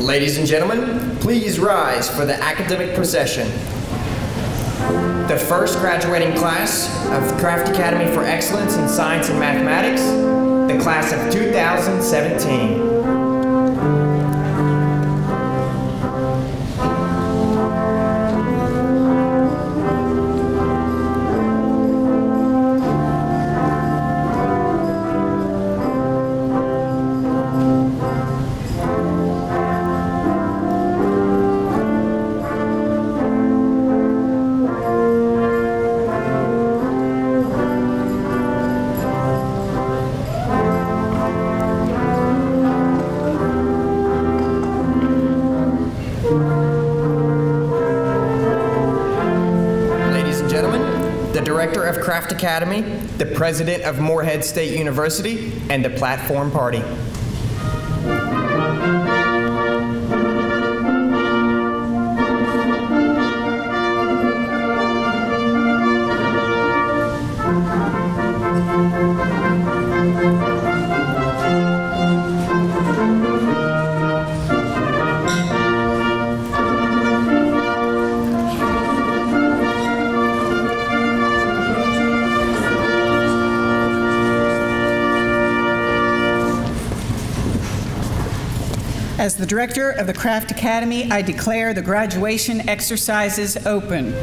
Ladies and gentlemen, please rise for the academic procession. The first graduating class of Craft Academy for Excellence in Science and Mathematics, the class of 2017. Director of Craft Academy, the President of Morehead State University, and the Platform Party. As the director of the Craft Academy, I declare the graduation exercises open.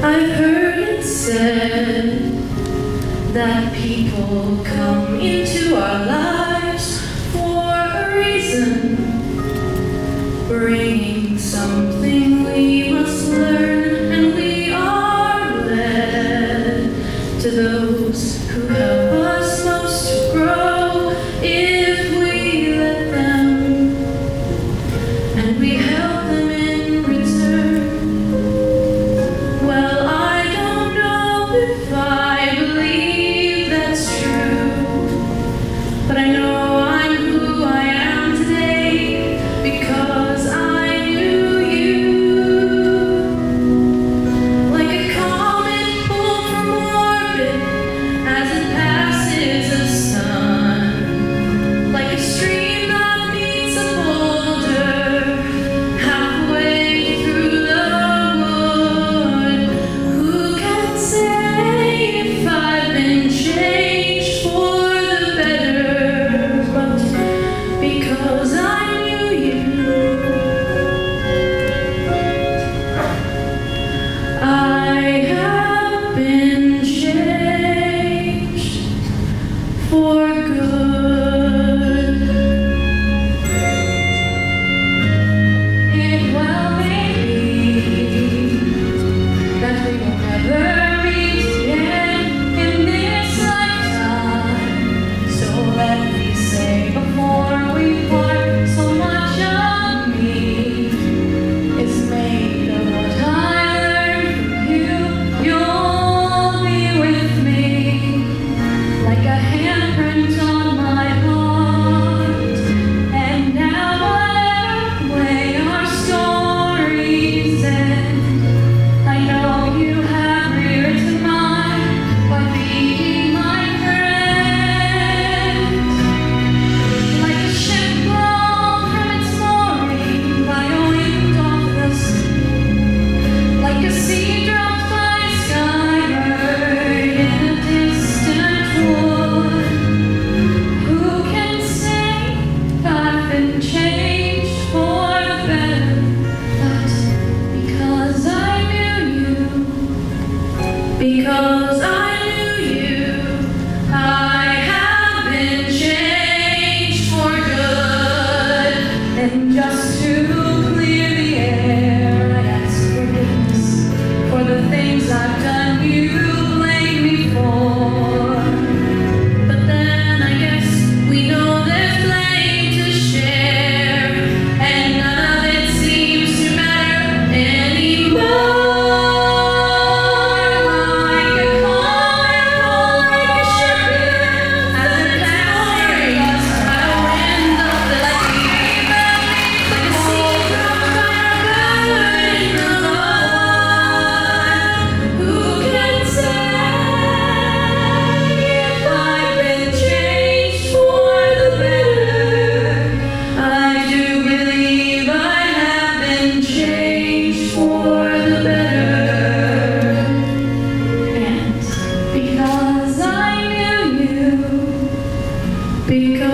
I've heard it said that people come into our lives for a reason, bringing something we must learn, and we are led to those who help us most to grow if we let them. And we help them in return. Well, I don't know if I believe that's true, but I know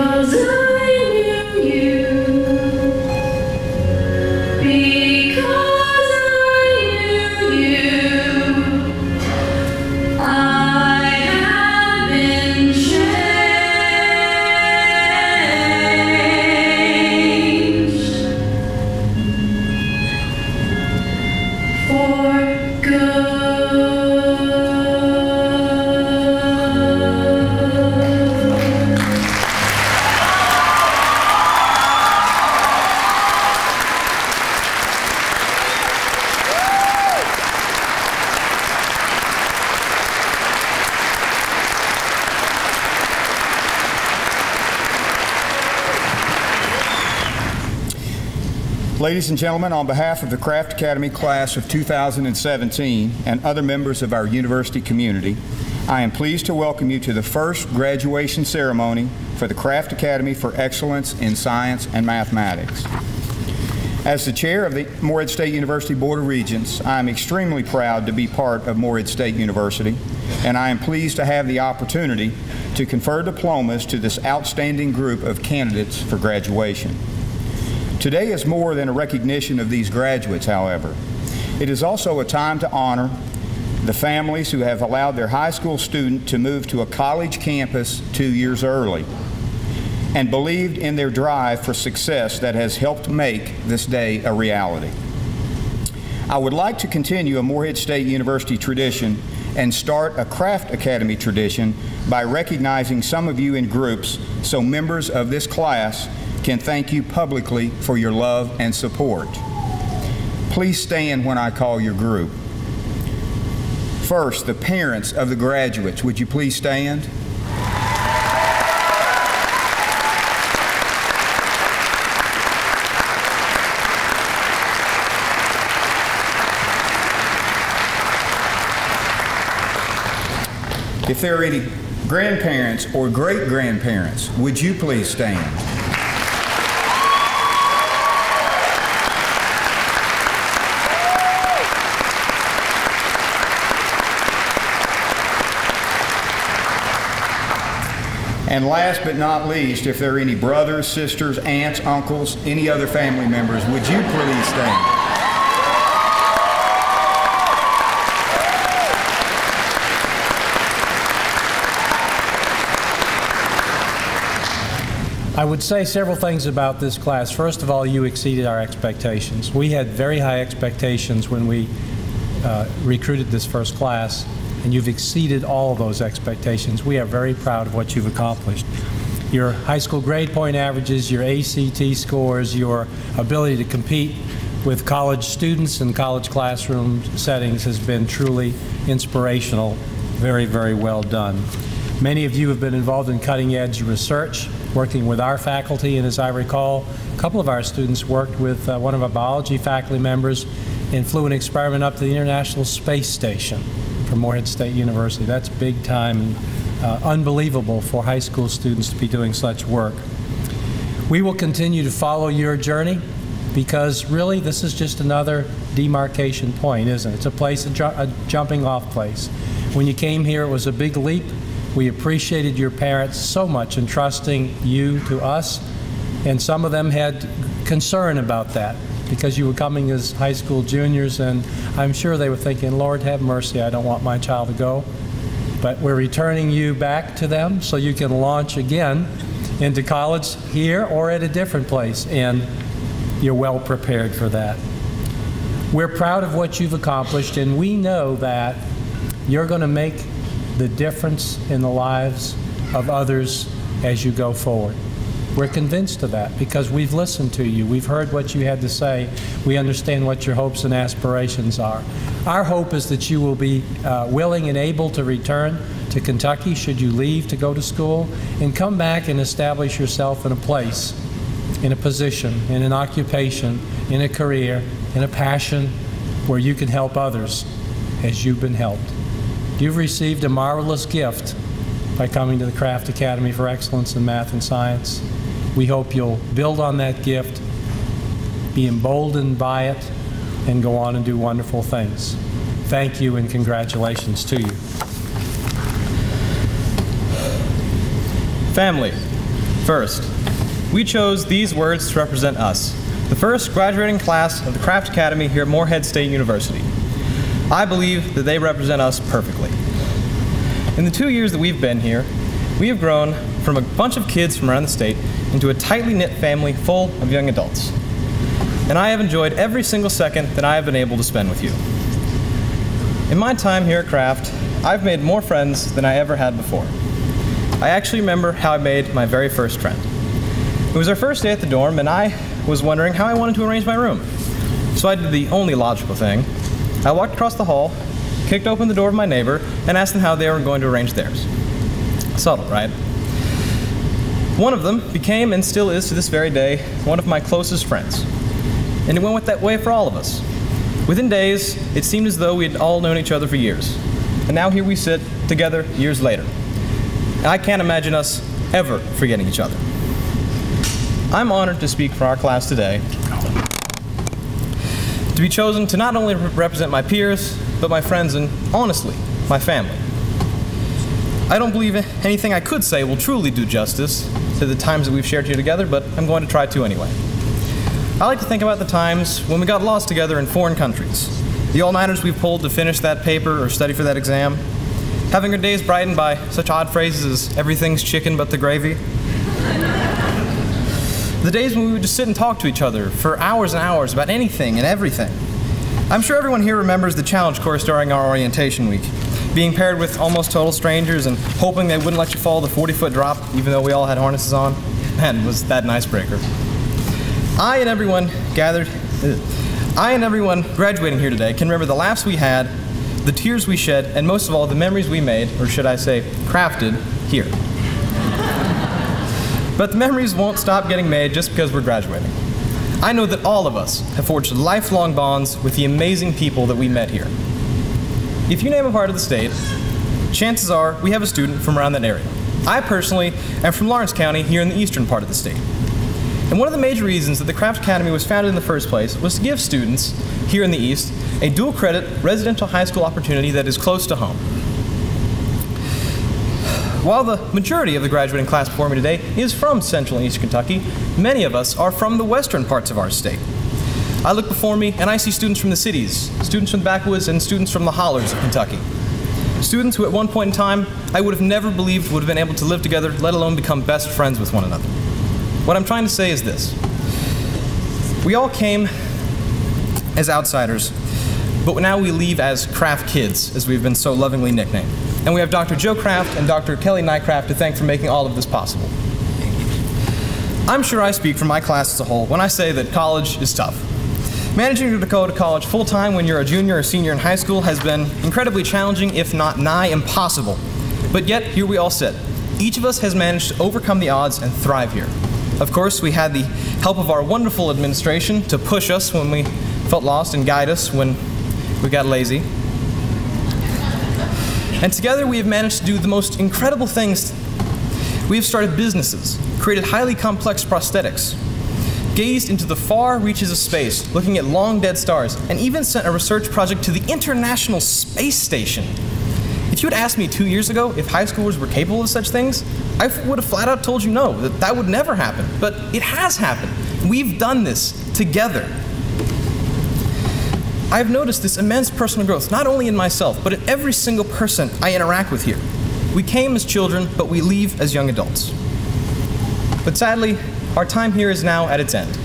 because I knew you. Because I knew you. I have been changed for good. Ladies and gentlemen, on behalf of the Craft Academy class of 2017 and other members of our university community, I am pleased to welcome you to the first graduation ceremony for the Craft Academy for Excellence in Science and Mathematics. As the chair of the Morehead State University Board of Regents, I am extremely proud to be part of Morehead State University, and I am pleased to have the opportunity to confer diplomas to this outstanding group of candidates for graduation. Today is more than a recognition of these graduates, however. It is also a time to honor the families who have allowed their high school student to move to a college campus 2 years early and believed in their drive for success that has helped make this day a reality. I would like to continue a Morehead State University tradition and start a Craft Academy tradition by recognizing some of you in groups so members of this class can thank you publicly for your love and support. Please stand when I call your group. First, the parents of the graduates, would you please stand? If there are any grandparents or great-grandparents, would you please stand? And last but not least, if there are any brothers, sisters, aunts, uncles, any other family members, would you please stand? I would say several things about this class. First of all, you exceeded our expectations. We had very high expectations when we recruited this first class, and you've exceeded all of those expectations. We are very proud of what you've accomplished. Your high school grade point averages, your ACT scores, your ability to compete with college students in college classroom settings has been truly inspirational. Very, very well done. Many of you have been involved in cutting-edge research, working with our faculty, and as I recall, a couple of our students worked with one of our biology faculty members and flew an experiment up to the International Space Station from Morehead State University. That's big time, unbelievable for high school students to be doing such work. We will continue to follow your journey because really this is just another demarcation point, isn't it? It's a place, a jumping off place. When you came here, it was a big leap. We appreciated your parents so much in trusting you to us, and some of them had concern about that because you were coming as high school juniors, and I'm sure they were thinking, Lord have mercy, I don't want my child to go. But we're returning you back to them so you can launch again into college here or at a different place, and you're well prepared for that. We're proud of what you've accomplished, and we know that you're going to make the difference in the lives of others as you go forward. We're convinced of that because we've listened to you. We've heard what you had to say. We understand what your hopes and aspirations are. Our hope is that you will be willing and able to return to Kentucky should you leave to go to school and come back and establish yourself in a place, in a position, in an occupation, in a career, in a passion where you can help others as you've been helped. You've received a marvelous gift by coming to the Craft Academy for Excellence in Math and Science. We hope you'll build on that gift, be emboldened by it, and go on and do wonderful things. Thank you and congratulations to you. Family, First, we chose these words to represent us, the first graduating class of the Craft Academy here at Morehead State University. I believe that they represent us perfectly. In the 2 years that we've been here, we have grown from a bunch of kids from around the state into a tightly knit family full of young adults. And I have enjoyed every single second that I have been able to spend with you. In my time here at Craft, I've made more friends than I ever had before. I actually remember how I made my very first friend. It was our first day at the dorm, and I was wondering how I wanted to arrange my room. So I did the only logical thing. I walked across the hall, kicked open the door of my neighbor, and asked them how they were going to arrange theirs. Subtle, right? One of them became, and still is to this very day, one of my closest friends. And it went that way for all of us. Within days, it seemed as though we had all known each other for years. And now here we sit together years later. And I can't imagine us ever forgetting each other. I'm honored to speak for our class today, to be chosen to not only represent my peers, but my friends and, honestly, my family. I don't believe anything I could say will truly do justice to the times that we've shared here together, but I'm going to try to anyway. I like to think about the times when we got lost together in foreign countries, the all-nighters we've pulled to finish that paper or study for that exam, having our days brightened by such odd phrases as everything's chicken but the gravy. The days when we would just sit and talk to each other for hours and hours about anything and everything. I'm sure everyone here remembers the challenge course during our orientation week, being paired with almost total strangers and hoping they wouldn't let you fall the 40-foot drop even though we all had harnesses on. Man, was that an icebreaker. I and everyone graduating here today can remember the laughs we had, the tears we shed, and most of all, the memories we made, or should I say, crafted, here. But the memories won't stop getting made just because we're graduating. I know that all of us have forged lifelong bonds with the amazing people that we met here. If you name a part of the state, chances are we have a student from around that area. I personally am from Lawrence County here in the eastern part of the state. And one of the major reasons that the Craft Academy was founded in the first place was to give students here in the East a dual credit residential high school opportunity that is close to home. While the majority of the graduating class before me today is from Central and Eastern Kentucky, many of us are from the western parts of our state. I look before me and I see students from the cities, students from the backwoods, and students from the hollers of Kentucky. Students who at one point in time I would have never believed would have been able to live together, let alone become best friends with one another. What I'm trying to say is this. We all came as outsiders, but now we leave as Craft kids, as we've been so lovingly nicknamed. And we have Dr. Joe Craft and Dr. Kelly Nycraft to thank for making all of this possible. I'm sure I speak for my class as a whole when I say that college is tough. Managing to go to college full-time when you're a junior or senior in high school has been incredibly challenging, if not nigh impossible. But yet, here we all sit. Each of us has managed to overcome the odds and thrive here. Of course, we had the help of our wonderful administration to push us when we felt lost and guide us when we got lazy. And together we have managed to do the most incredible things. We have started businesses, created highly complex prosthetics, gazed into the far reaches of space, looking at long dead stars, and even sent a research project to the International Space Station. If you had asked me 2 years ago if high schoolers were capable of such things, I would have flat out told you no, that would never happen. But it has happened. We've done this together. I've noticed this immense personal growth, not only in myself, but in every single person I interact with here. We came as children, but we leave as young adults. But sadly, our time here is now at its end.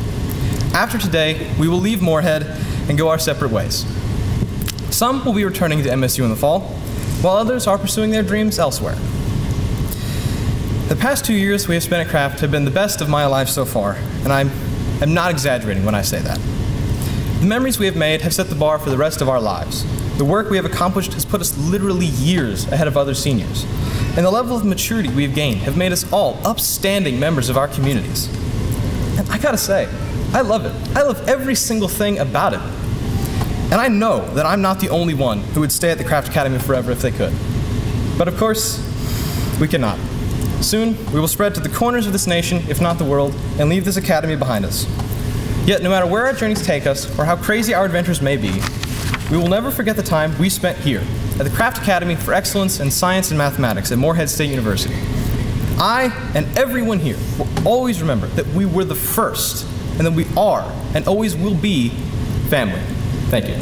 After today, we will leave Morehead and go our separate ways. Some will be returning to MSU in the fall, while others are pursuing their dreams elsewhere. The past 2 years we have spent at Craft have been the best of my life so far, and I'm not exaggerating when I say that. The memories we have made have set the bar for the rest of our lives. The work we have accomplished has put us literally years ahead of other seniors. And the level of maturity we have gained have made us all upstanding members of our communities. And I gotta say, I love it. I love every single thing about it. And I know that I'm not the only one who would stay at the Craft Academy forever if they could. But of course, we cannot. Soon, we will spread to the corners of this nation, if not the world, and leave this academy behind us. Yet, no matter where our journeys take us, or how crazy our adventures may be, we will never forget the time we spent here, at the Craft Academy for Excellence in Science and Mathematics at Morehead State University. I and everyone here will always remember that we were the first, and that we are and always will be family. Thank you.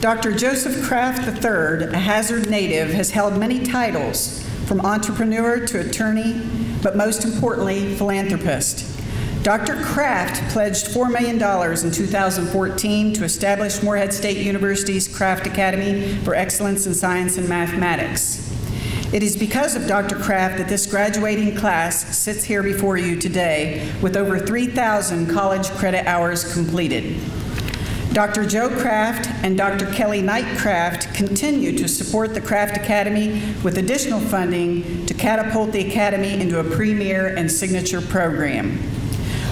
Dr. Joseph Kraft III, a Hazard native, has held many titles, from entrepreneur to attorney, but most importantly, philanthropist. Dr. Kraft pledged $4 million in 2014 to establish Morehead State University's Kraft Academy for Excellence in Science and Mathematics. It is because of Dr. Kraft that this graduating class sits here before you today with over 3,000 college credit hours completed. Dr. Joe Kraft and Dr. Kelly Knight Kraft continue to support the Kraft Academy with additional funding to catapult the Academy into a premier and signature program.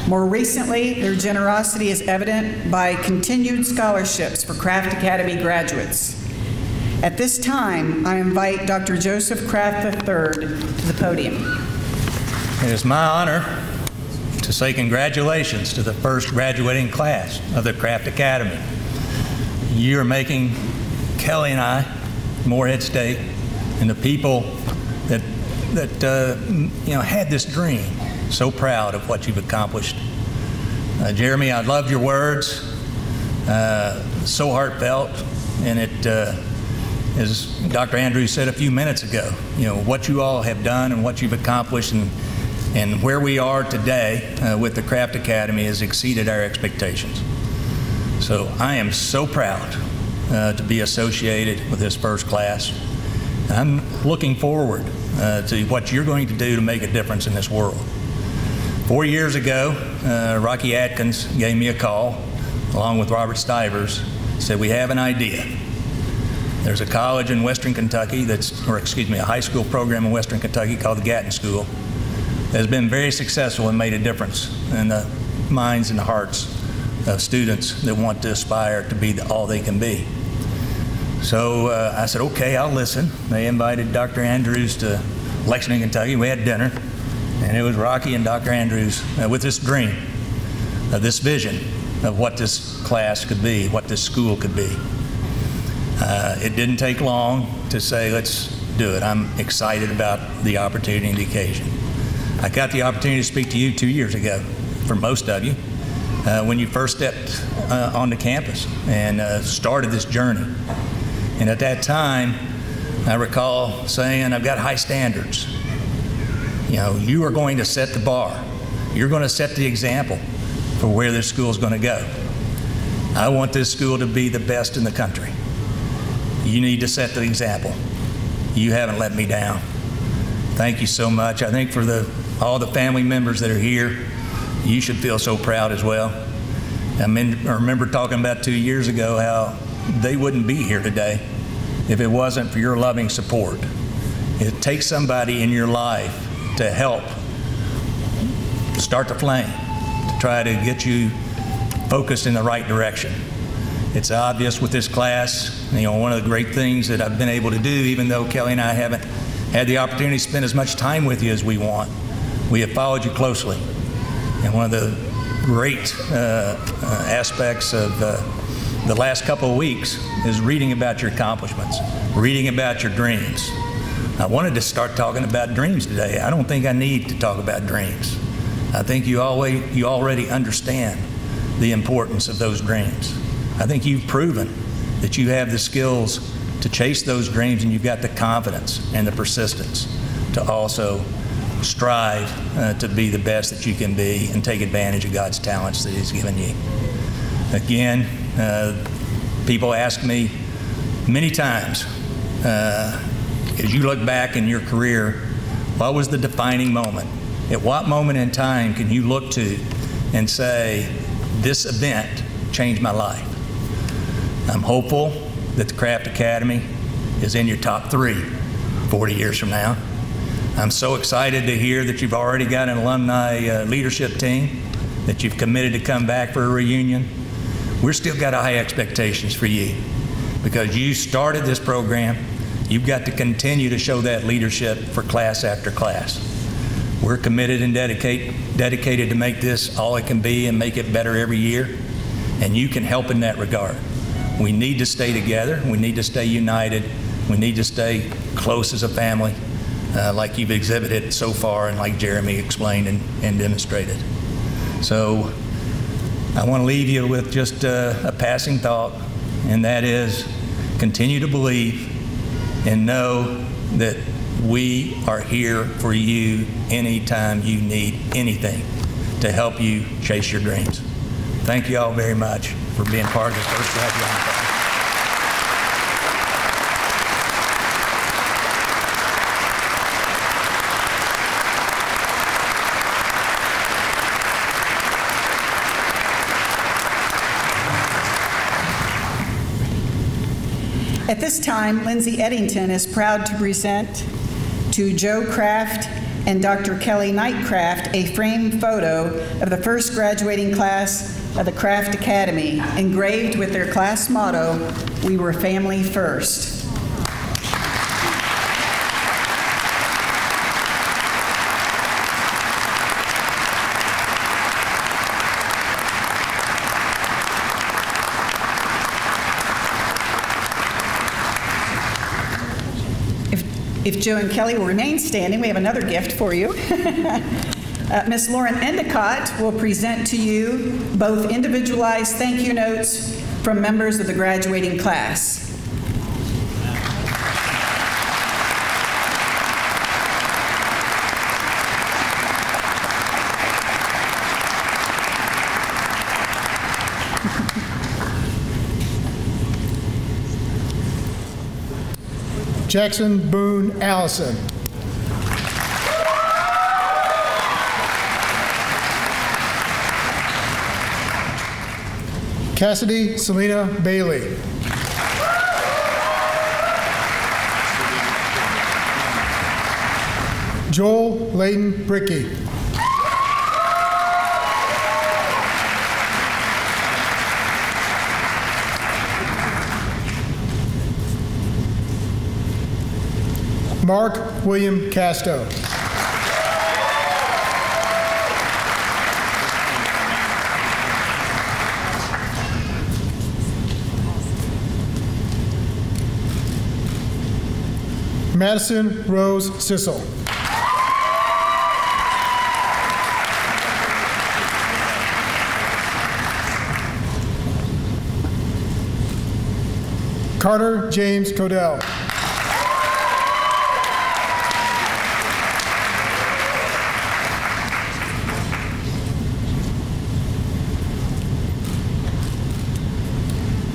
More recently, their generosity is evident by continued scholarships for Kraft Academy graduates. At this time, I invite Dr. Joseph Kraft III to the podium. It is my honor to say congratulations to the first graduating class of the Kraft Academy. You are making Kelly and I, Morehead State, and the people that had this dream so proud of what you've accomplished. Jeremy, I loved your words, so heartfelt, and it, as Dr. Andrews said a few minutes ago, what you all have done and what you've accomplished and where we are today with the Kraft Academy has exceeded our expectations. So I am so proud to be associated with this first class. I'm looking forward to what you're going to do to make a difference in this world. 4 years ago, Rocky Atkins gave me a call, along with Robert Stivers, said, we have an idea. There's a college in Western Kentucky a high school program in Western Kentucky called the Gatton School that has been very successful and made a difference in the minds and the hearts of students that want to aspire to be all they can be. So I said, okay, I'll listen. They invited Dr. Andrews to Lexington, Kentucky. We had dinner, and it was Rocky and Dr. Andrews with this dream, this vision of what this class could be, what this school could be. It didn't take long to say, let's do it. I'm excited about the opportunity and the occasion. I got the opportunity to speak to you 2 years ago, for most of you, when you first stepped onto campus and started this journey. And at that time, I recall saying, I've got high standards. You are going to set the bar. You're going to set the example for where this school is going to go. I want this school to be the best in the country. You need to set the example. You haven't let me down. Thank you so much. I think for all the family members that are here, you should feel so proud as well. I remember talking about 2 years ago how they wouldn't be here today if it wasn't for your loving support. It takes somebody in your life to help start the flame, to try to get you focused in the right direction. It's obvious with this class, one of the great things that I've been able to do, even though Kelly and I haven't had the opportunity to spend as much time with you as we want, we have followed you closely. And one of the great aspects of the last couple of weeks is reading about your accomplishments, reading about your dreams. I wanted to start talking about dreams today. I don't think I need to talk about dreams. I think you already understand the importance of those dreams. I think you've proven that you have the skills to chase those dreams, and you've got the confidence and the persistence to also strive to be the best that you can be and take advantage of God's talents that He's given you. Again, people ask me many times, as you look back in your career, what was the defining moment? At what moment in time can you look to and say, this event changed my life? I'm hopeful that the Kraft Academy is in your top 3 40 years from now. I'm so excited to hear that you've already got an alumni leadership team, that you've committed to come back for a reunion. We're still got high expectations for you because you started this program. You've got to continue to show that leadership for class after class. We're committed and dedicated to make this all it can be and make it better every year, and you can help in that regard. We need to stay together. We need to stay united. We need to stay close as a family, like you've exhibited so far and like Jeremy explained and demonstrated. So I want to leave you with just a passing thought, and that is continue to believe and know that we are here for you anytime you need anything to help you chase your dreams. Thank you all very much for being part of this first graduating class. At this time, Lindsay Eddington is proud to present to Joe Kraft and Dr. Kelly Knightcraft a framed photo of the first graduating class of the Kraft Academy, engraved with their class motto, "We were family first." If Joe and Kelly will remain standing, we have another gift for you. Ms. Lauren Endicott will present to you both individualized thank you notes from members of the graduating class. Jackson Boone Allison. Cassidy Selena Bailey. Joel Layton Bricky. Mark William Casto. Madison Rose Sissel. Carter James Codell.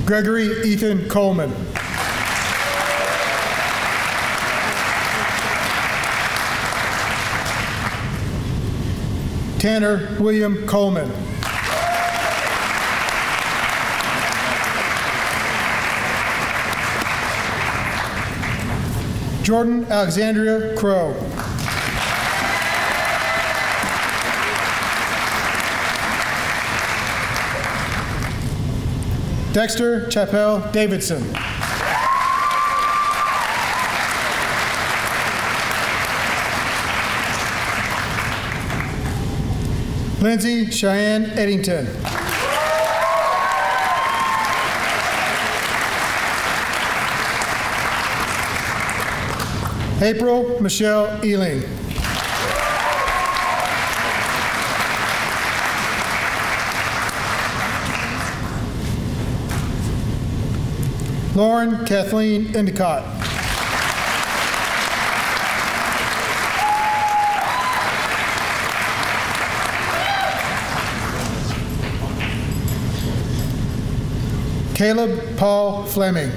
Gregory Ethan Coleman. Tanner William Coleman. Jordan Alexandria Crow. Dexter Chappell Davidson. Lindsay Cheyenne Eddington. April Michelle Ealing. Lauren Kathleen Endicott. Caleb Paul Fleming.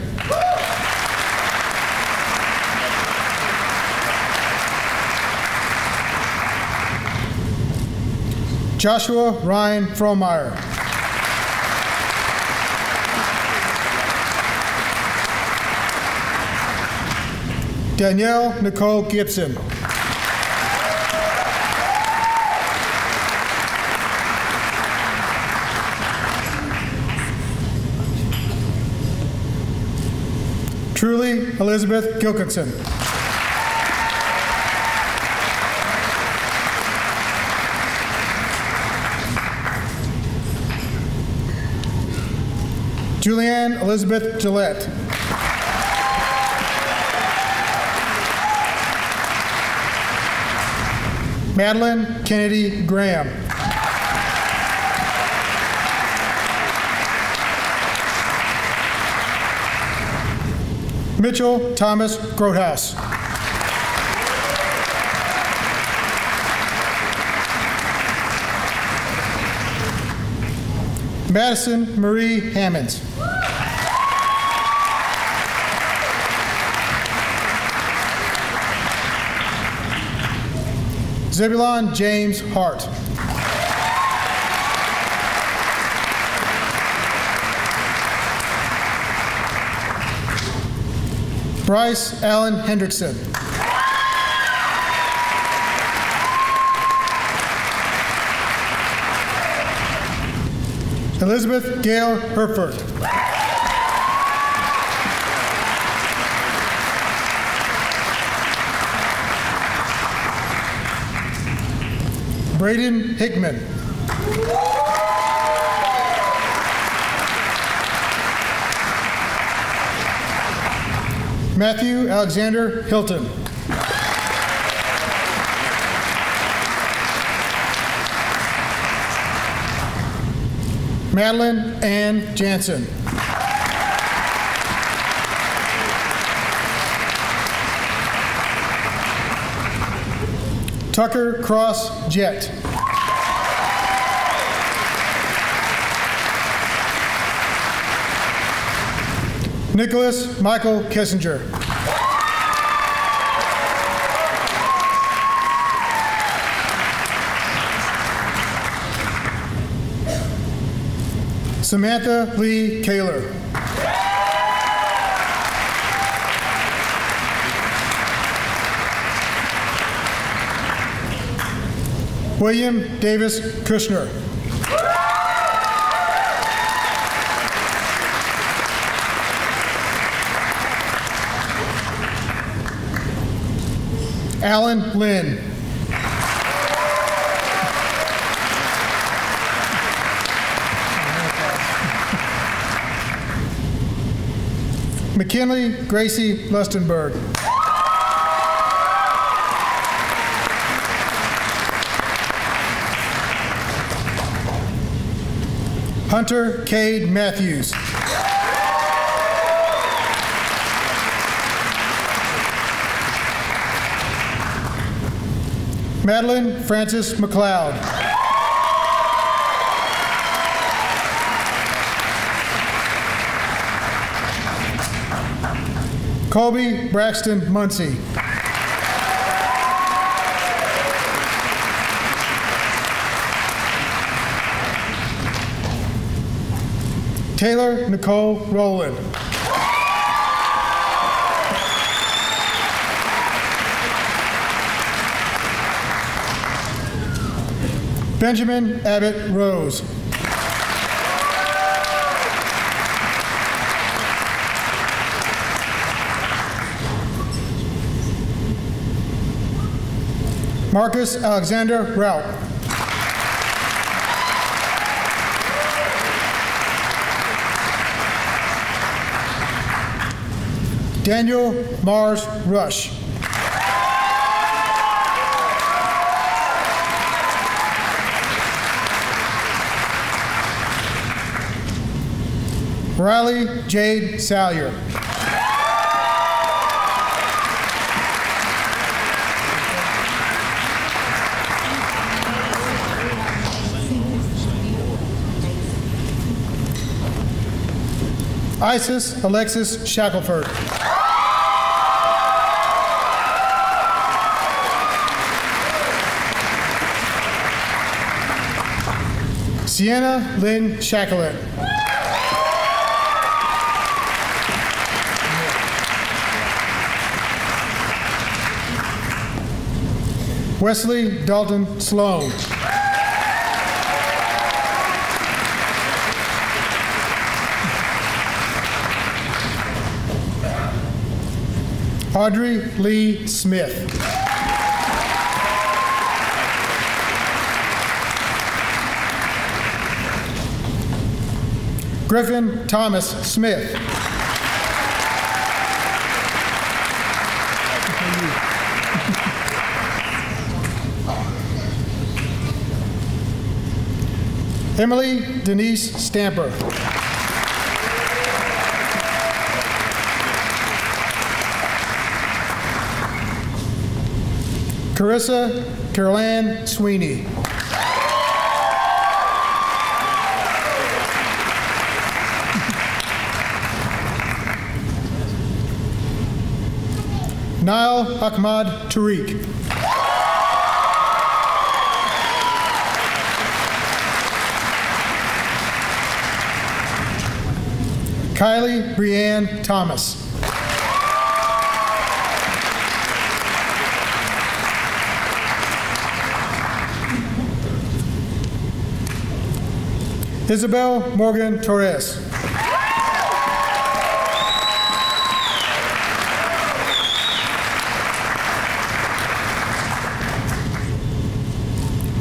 Joshua Ryan Fromeyer. Danielle Nicole Gibson. Truly Elizabeth Gilkinson. Julianne Elizabeth Gillette. Madeline Kennedy Graham. Mitchell Thomas Grothaus. Madison Marie Hammonds. Zebulon James Hart. Bryce Allen Hendrickson. Elizabeth Gail Herford. Braden Hickman. Matthew Alexander Hilton. Madeline Ann Jansen. Tucker Cross Jett. Nicholas Michael Kissinger. Samantha Lee Kaler. William Davis Kushner. Alan Lynn. McKinley Gracie Lustenberg. Hunter Cade Matthews. Madeline Francis McLeod. Colby Braxton Muncie. Taylor Nicole Rowland. Benjamin Abbott Rose. Marcus Alexander Rout. Daniel Mars Rush. Riley Jade Salyer. Isis Alexis Shackelford. Sienna Lynn Shacklet. Wesley Dalton Sloan. Audrey Lee Smith. Griffin Thomas Smith. Emily Denise Stamper. Carissa Caroline Sweeney. Nail Ahmad Tariq. Kylie Brianne Thomas. Isabel Morgan Torres.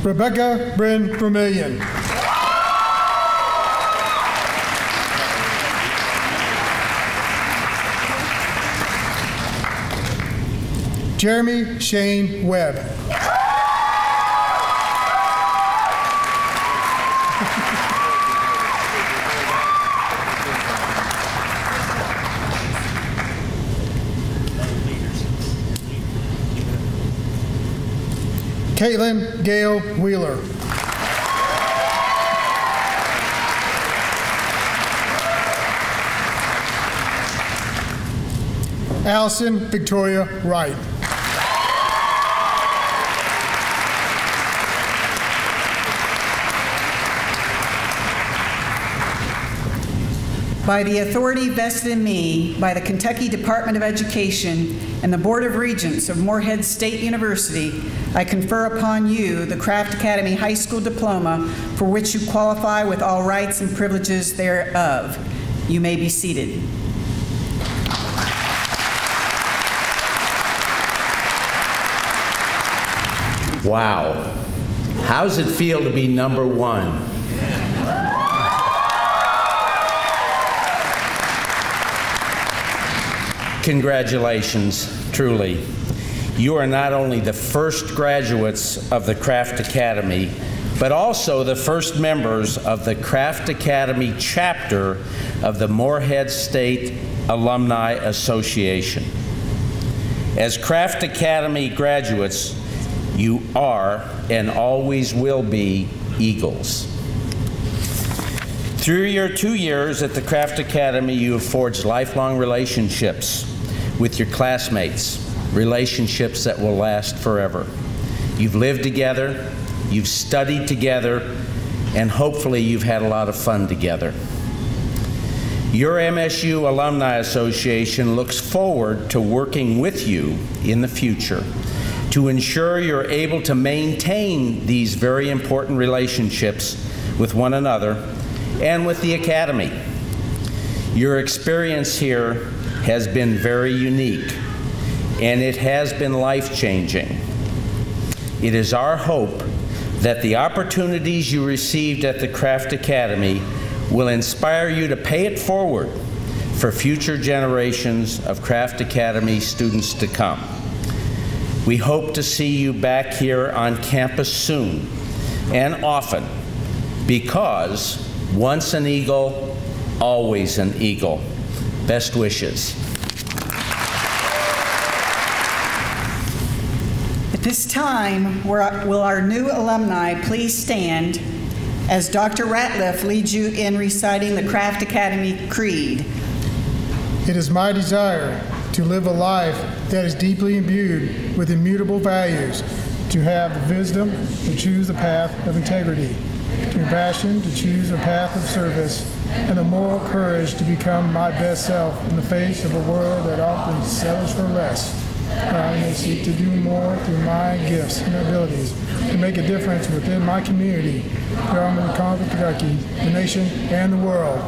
Rebecca Bryn Vermillion. Jeremy Shane Webb. Caitlin Gail Wheeler. Allison Victoria Wright. By the authority vested in me by the Kentucky Department of Education and the Board of Regents of Morehead State University, I confer upon you the Craft Academy High School Diploma, for which you qualify with all rights and privileges thereof. You may be seated. Wow. How's it feel to be number one? Congratulations, truly. You are not only the first graduates of the Craft Academy, but also the first members of the Craft Academy chapter of the Morehead State Alumni Association. As Craft Academy graduates, you are and always will be Eagles. Through your 2 years at the Craft Academy, you have forged lifelong relationships with your classmates, relationships that will last forever. You've lived together, you've studied together, and hopefully you've had a lot of fun together. Your MSU Alumni Association looks forward to working with you in the future to ensure you're able to maintain these very important relationships with one another and with the Academy. Your experience here has been very unique, and it has been life-changing. It is our hope that the opportunities you received at the Craft Academy will inspire you to pay it forward for future generations of Craft Academy students to come. We hope to see you back here on campus soon and often, because once an Eagle, always an Eagle. Best wishes. At this time, will our new alumni please stand as Dr. Ratliff leads you in reciting the Craft Academy Creed. It is my desire to live a life that is deeply imbued with immutable values, to have the wisdom to choose the path of integrity, to passion to choose a path of service, and the moral courage to become my best self in the face of a world that often settles for less. I may seek to do more through my gifts and abilities to make a difference within my community, throughout Kentucky, the nation, and the world.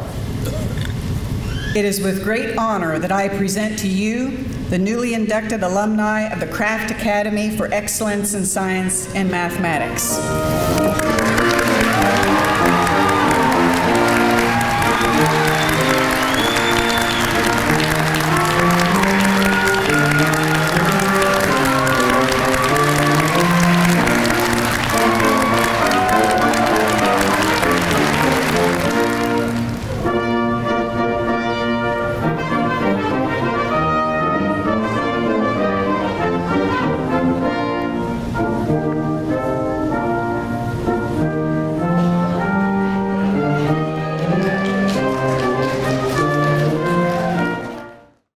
It is with great honor that I present to you the newly inducted alumni of the Craft Academy for Excellence in Science and Mathematics.